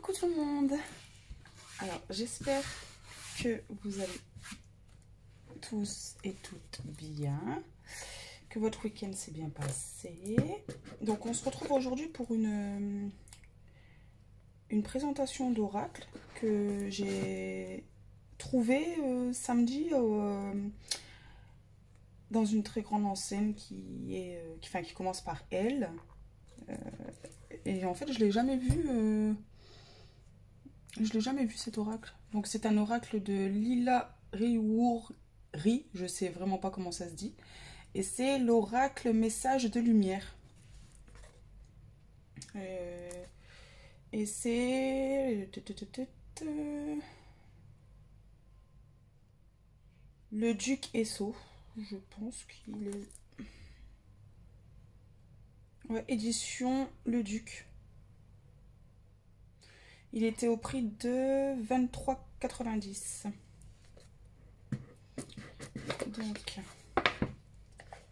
Coucou tout le monde. Alors j'espère que vous allez tous et toutes bien, que votre week-end s'est bien passé. Donc on se retrouve aujourd'hui pour une présentation d'oracle que j'ai trouvée samedi dans une très grande enseigne qui commence par L. Et en fait je l'ai jamais vu. Je l'ai jamais vu cet oracle. Donc c'est un oracle de Lila Riwouri, je sais vraiment pas comment ça se dit. Et c'est l'oracle message de lumière. Et c'est le duc Esso. Je pense qu'il est... Ouais, édition Le Duc. Il était au prix de 23,90.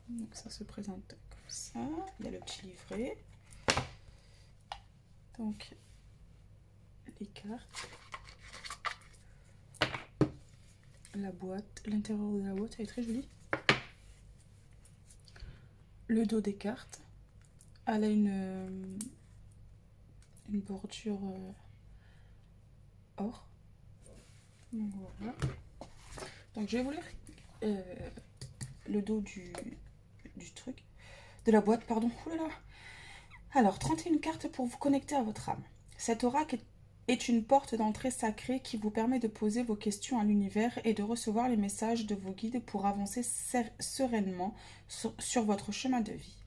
Donc ça se présente comme ça. Il y a le petit livret. Donc les cartes. La boîte. L'intérieur de la boîte, elle est très jolie. Le dos des cartes. Elle a une bordure... or. Donc voilà. Donc je vais vous lire le dos du truc, de la boîte, pardon. Oh là là. Alors 31 cartes pour vous connecter à votre âme. Cet oracle est une porte d'entrée sacrée qui vous permet de poser vos questions à l'univers et de recevoir les messages de vos guides pour avancer sereinement sur votre chemin de vie.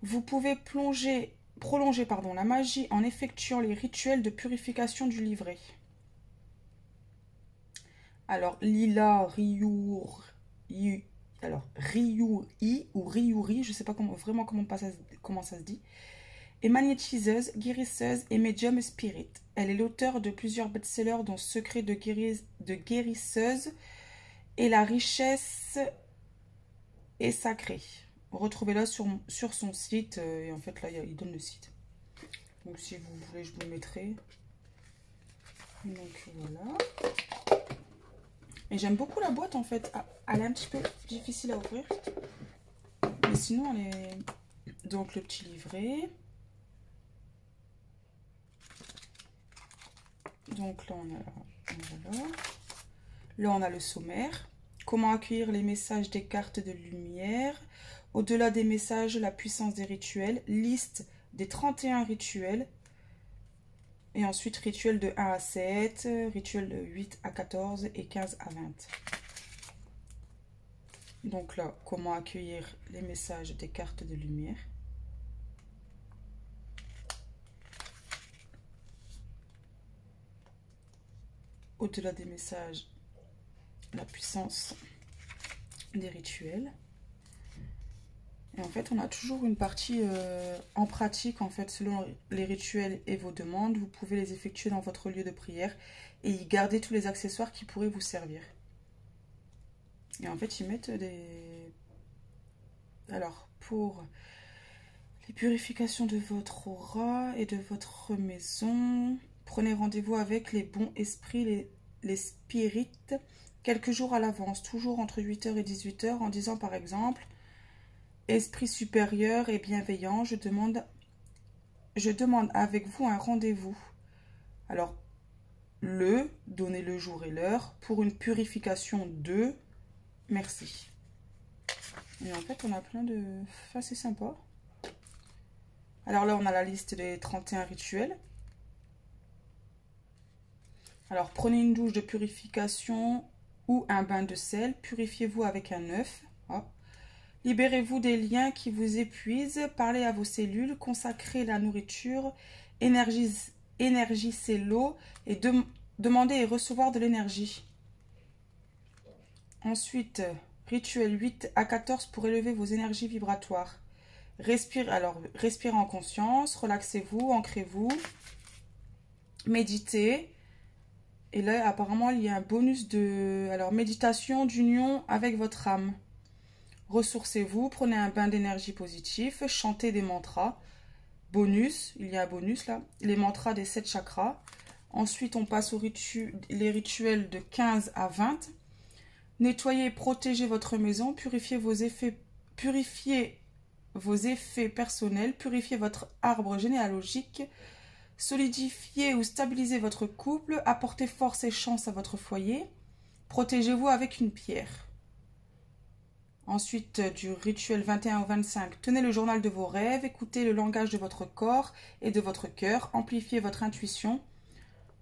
Vous pouvez prolonger la magie en effectuant les rituels de purification du livret. Alors, Lila Riwouri ou Riwouri, je ne sais pas vraiment comment ça se dit, est magnétiseuse, guérisseuse et médium spirit. Elle est l'auteur de plusieurs best-sellers dont Secret de guérisseuse et La richesse est sacrée. Retrouvez-la sur son site, et en fait là il donne le site. Donc si vous voulez je vous le mettrai. Donc voilà. Et j'aime beaucoup la boîte en fait. Elle est un petit peu difficile à ouvrir. Mais sinon elle est... Donc le petit livret. Donc là on a le sommaire. Comment accueillir les messages des cartes de lumière. Au-delà des messages, la puissance des rituels. Liste des 31 rituels. Et ensuite, rituel de 1 à 7, rituel de 8 à 14 et 15 à 20. Donc là, comment accueillir les messages des cartes de lumière. Au-delà des messages, la puissance des rituels. Et en fait, on a toujours une partie en pratique, en fait, selon les rituels et vos demandes. Vous pouvez les effectuer dans votre lieu de prière et y garder tous les accessoires qui pourraient vous servir. Et en fait, ils mettent des... Alors, pour les purifications de votre aura et de votre maison, prenez rendez-vous avec les bons esprits, les spirites, quelques jours à l'avance, toujours entre 8h et 18h, en disant par exemple... Esprit supérieur et bienveillant, je demande avec vous un rendez-vous. Alors, donnez le jour et l'heure pour une purification de merci. Et en fait, on a plein de... Enfin, c'est sympa. Alors là, on a la liste des 31 rituels. Alors, prenez une douche de purification ou un bain de sel. Purifiez-vous avec un œuf. Hop. Libérez-vous des liens qui vous épuisent, parlez à vos cellules, consacrez la nourriture, énergisez l'eau et demandez et recevoir de l'énergie. Ensuite, rituel 8 à 14 pour élever vos énergies vibratoires. Respirez en conscience, relaxez-vous, ancrez-vous, méditez. Et là, apparemment, il y a un bonus de... Alors, méditation d'union avec votre âme. Ressourcez-vous, prenez un bain d'énergie positive, chantez des mantras, bonus, il y a un bonus là, les mantras des 7 chakras. Ensuite, on passe aux les rituels de 15 à 20. Nettoyez et protégez votre maison, purifiez vos effets personnels, purifiez votre arbre généalogique, solidifiez ou stabilisez votre couple, apportez force et chance à votre foyer, protégez-vous avec une pierre. Ensuite, du rituel 21 au 25, tenez le journal de vos rêves, écoutez le langage de votre corps et de votre cœur, amplifiez votre intuition.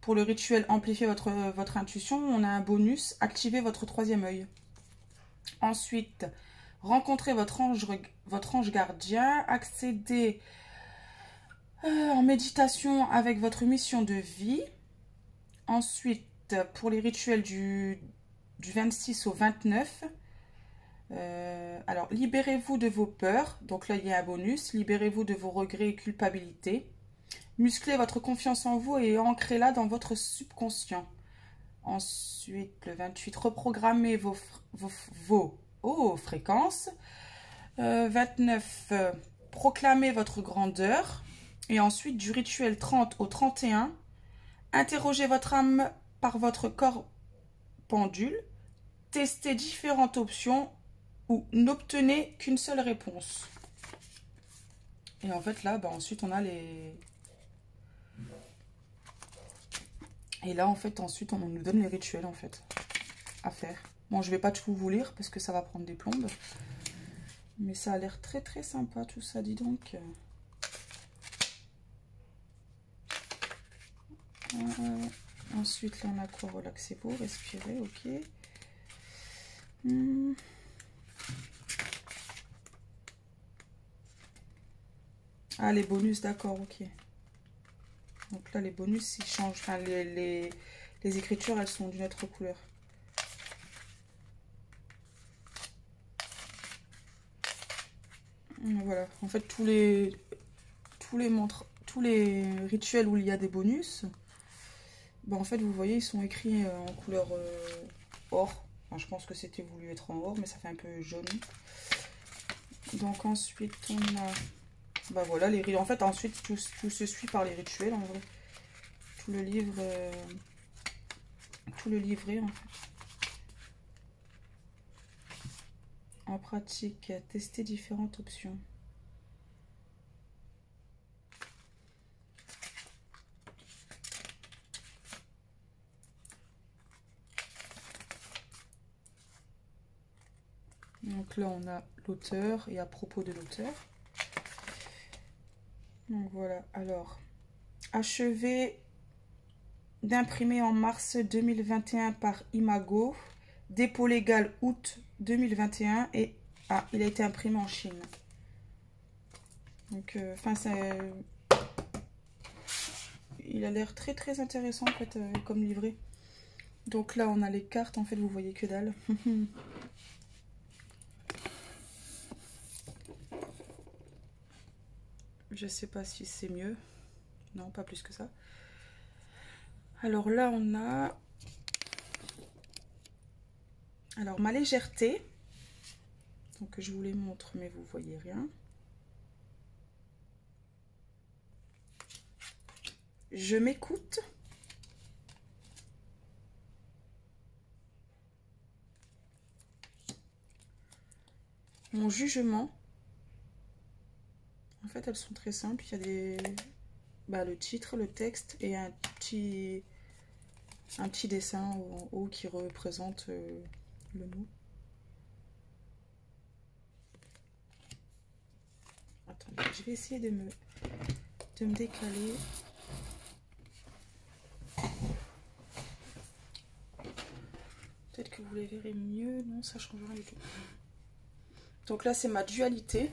Pour le rituel amplifier votre intuition, on a un bonus, activez votre 3e œil. Ensuite, rencontrez votre ange gardien, accédez en méditation avec votre mission de vie. Ensuite, pour les rituels du 26 au 29, alors libérez-vous de vos peurs, donc là il y a un bonus, libérez-vous de vos regrets et culpabilités. Musclez votre confiance en vous et ancrez-la dans votre subconscient. Ensuite, le 28, reprogrammez vos fréquences. 29, proclamez votre grandeur. Et ensuite, du rituel 30 au 31, interrogez votre âme par votre corps pendule. Testez différentes options ou n'obtenez qu'une seule réponse. Et en fait, là, ensuite, on a les... Et là, en fait, ensuite, on nous donne les rituels, en fait, à faire. Bon, je vais pas tout vous lire, parce que ça va prendre des plombes. Mais ça a l'air très, très sympa, tout ça, dis donc. Ensuite, là, on a quoi? Relaxez-vous, respirez, ok. Ah, les bonus, d'accord, ok. Donc là, les bonus, ils changent. Enfin, les écritures, elles sont d'une autre couleur. Voilà. En fait, tous les rituels où il y a des bonus, en fait, vous voyez, ils sont écrits en couleur or. Enfin, je pense que c'était voulu être en or, mais ça fait un peu jaune. Donc ensuite, on a... voilà, en fait, ensuite, tout se suit par les rituels, en vrai. Tout le livret, en fait. En pratique, tester différentes options. Donc là, on a l'auteur et à propos de l'auteur. Donc voilà, alors, achevé d'imprimer en mars 2021 par Imago, dépôt légal août 2021 et il a été imprimé en Chine. Donc, il a l'air très très intéressant en fait comme livret. Donc là, on a les cartes, en fait, vous voyez que dalle. Je sais pas si c'est mieux. Non, pas plus que ça. Alors là, on a... Alors, ma légèreté. Donc, je vous les montre, mais vous voyez rien. Je m'écoute. Mon jugement. En fait, elles sont très simples. Il y a des... le titre, le texte et un petit dessin en haut qui représente le mot. Attendez, je vais essayer de me décaler. Peut-être que vous les verrez mieux. Non, ça change rien du tout. Donc là, c'est ma dualité.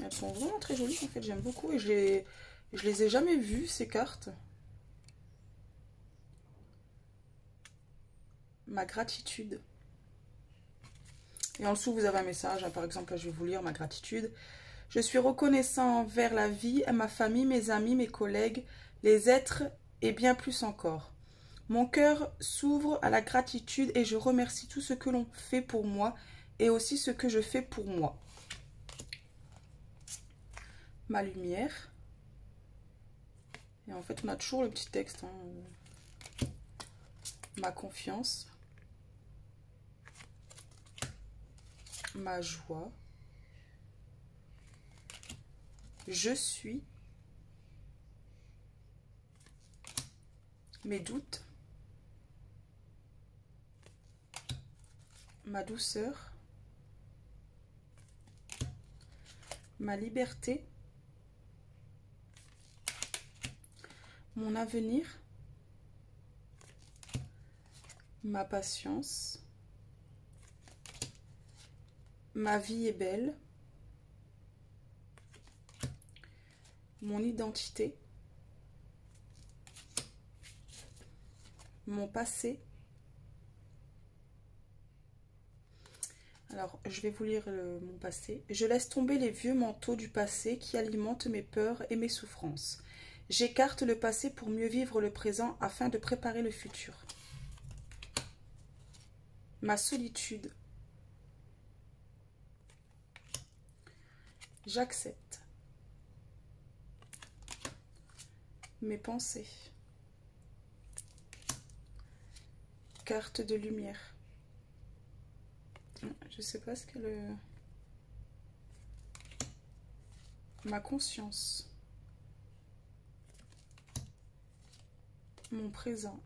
Elles sont vraiment très jolies, en fait, j'aime beaucoup. Et je les ai jamais vues, ces cartes. Ma gratitude. Et en dessous, vous avez un message. Par exemple, là, je vais vous lire ma gratitude. Je suis reconnaissant envers la vie, à ma famille, mes amis, mes collègues, les êtres et bien plus encore. Mon cœur s'ouvre à la gratitude et je remercie tout ce que l'on fait pour moi et aussi ce que je fais pour moi. ma lumière. Et en fait, on a toujours le petit texte, hein. Ma confiance, ma joie, je suis, mes doutes, ma douceur, ma liberté, mon avenir, ma patience, ma vie est belle, mon identité, mon passé. Alors, je vais vous lire mon passé. Je laisse tomber les vieux manteaux du passé qui alimentent mes peurs et mes souffrances. J'écarte le passé pour mieux vivre le présent afin de préparer le futur. Ma solitude. J'accepte. Mes pensées. Carte de lumière. Je sais pas ce qu'elle... Ma conscience. Mon présent.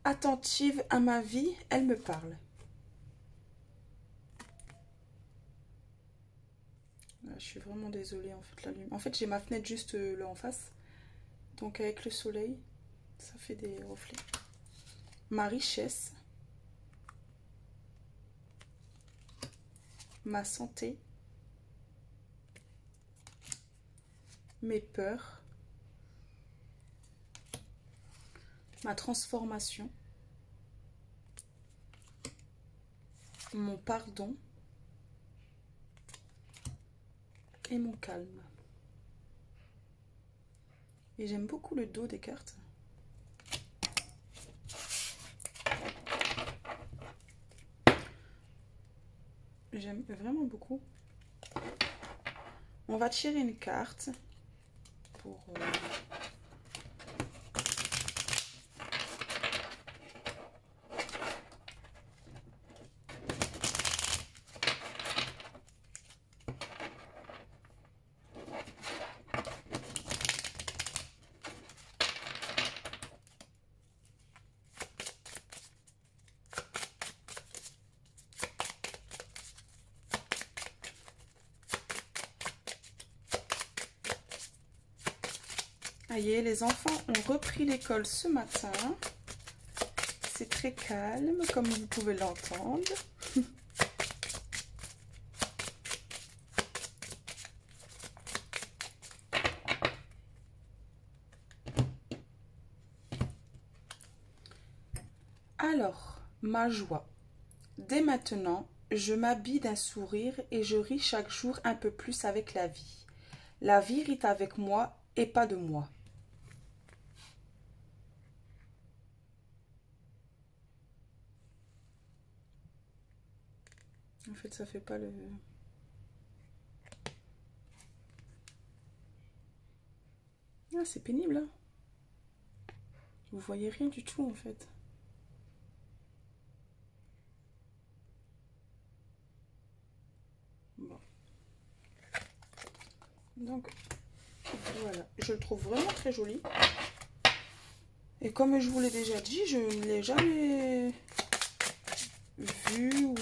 Attentive à ma vie, elle me parle. Je suis vraiment désolée en fait la lumière. En fait j'ai ma fenêtre juste là en face. Donc avec le soleil, ça fait des reflets. Ma richesse. Ma santé. Mes peurs. Ma transformation. Mon pardon. Et mon calme. Et j'aime beaucoup le dos des cartes. J'aime vraiment beaucoup. On va tirer une carte pour... Voyez, les enfants ont repris l'école ce matin. C'est très calme, comme vous pouvez l'entendre. Alors, ma joie. Dès maintenant, je m'habille d'un sourire et je ris chaque jour un peu plus avec la vie. La vie rit avec moi et pas de moi. En fait, ça fait pas le... Ah, c'est pénible, hein. Vous voyez rien du tout, en fait. Bon. Donc, voilà. Je le trouve vraiment très joli. Et comme je vous l'ai déjà dit, je ne l'ai jamais vu ou...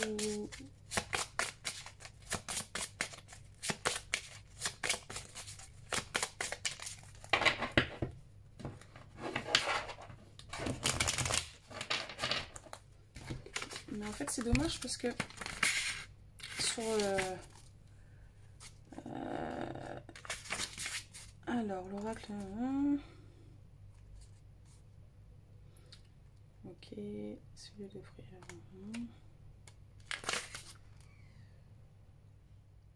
Mais en fait, c'est dommage parce que sur... alors, l'oracle... Ok, celui de prière.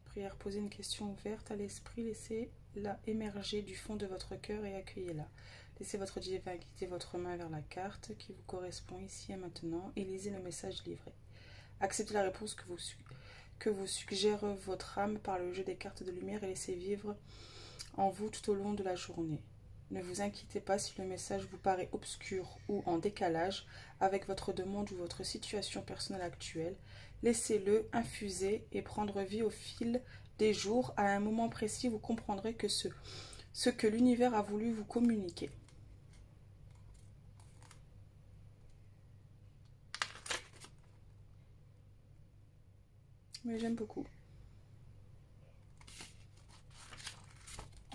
Prière, posez une question ouverte à l'esprit, laissez-la émerger du fond de votre cœur et accueillez-la. Laissez votre divin guider votre main vers la carte qui vous correspond ici et maintenant et lisez le message livré. Acceptez la réponse que vous suggère votre âme par le jeu des cartes de lumière et laissez vivre en vous tout au long de la journée. Ne vous inquiétez pas si le message vous paraît obscur ou en décalage avec votre demande ou votre situation personnelle actuelle. Laissez-le infuser et prendre vie au fil des jours. À un moment précis, vous comprendrez que ce que l'univers a voulu vous communiquer. Mais j'aime beaucoup.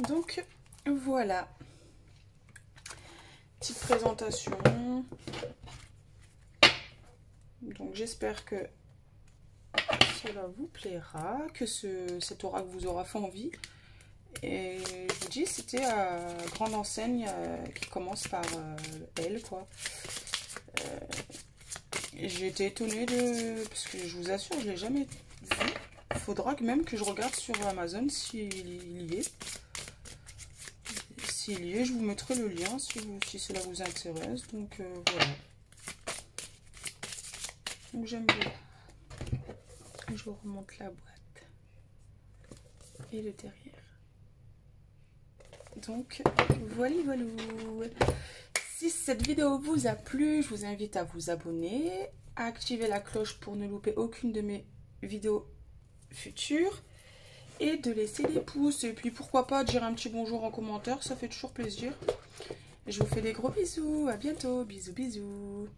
Donc, voilà. Petite présentation. Donc, j'espère que cela vous plaira, que cet oracle vous aura fait envie. Et je vous dis, c'était à grande enseigne qui commence par L, quoi. J'ai été étonnée parce que je vous assure, je ne l'ai jamais vu. Il faudra même que je regarde sur Amazon s'il y est. S'il y est, je vous mettrai le lien si cela vous intéresse. Donc voilà. Donc j'aime bien. Je vous remonte la boîte. Et le derrière. Donc voilà. Si cette vidéo vous a plu, je vous invite à vous abonner, à activer la cloche pour ne louper aucune de mes vidéos futures et de laisser des pouces. Et puis pourquoi pas dire un petit bonjour en commentaire, ça fait toujours plaisir. Je vous fais des gros bisous, à bientôt, bisous bisous.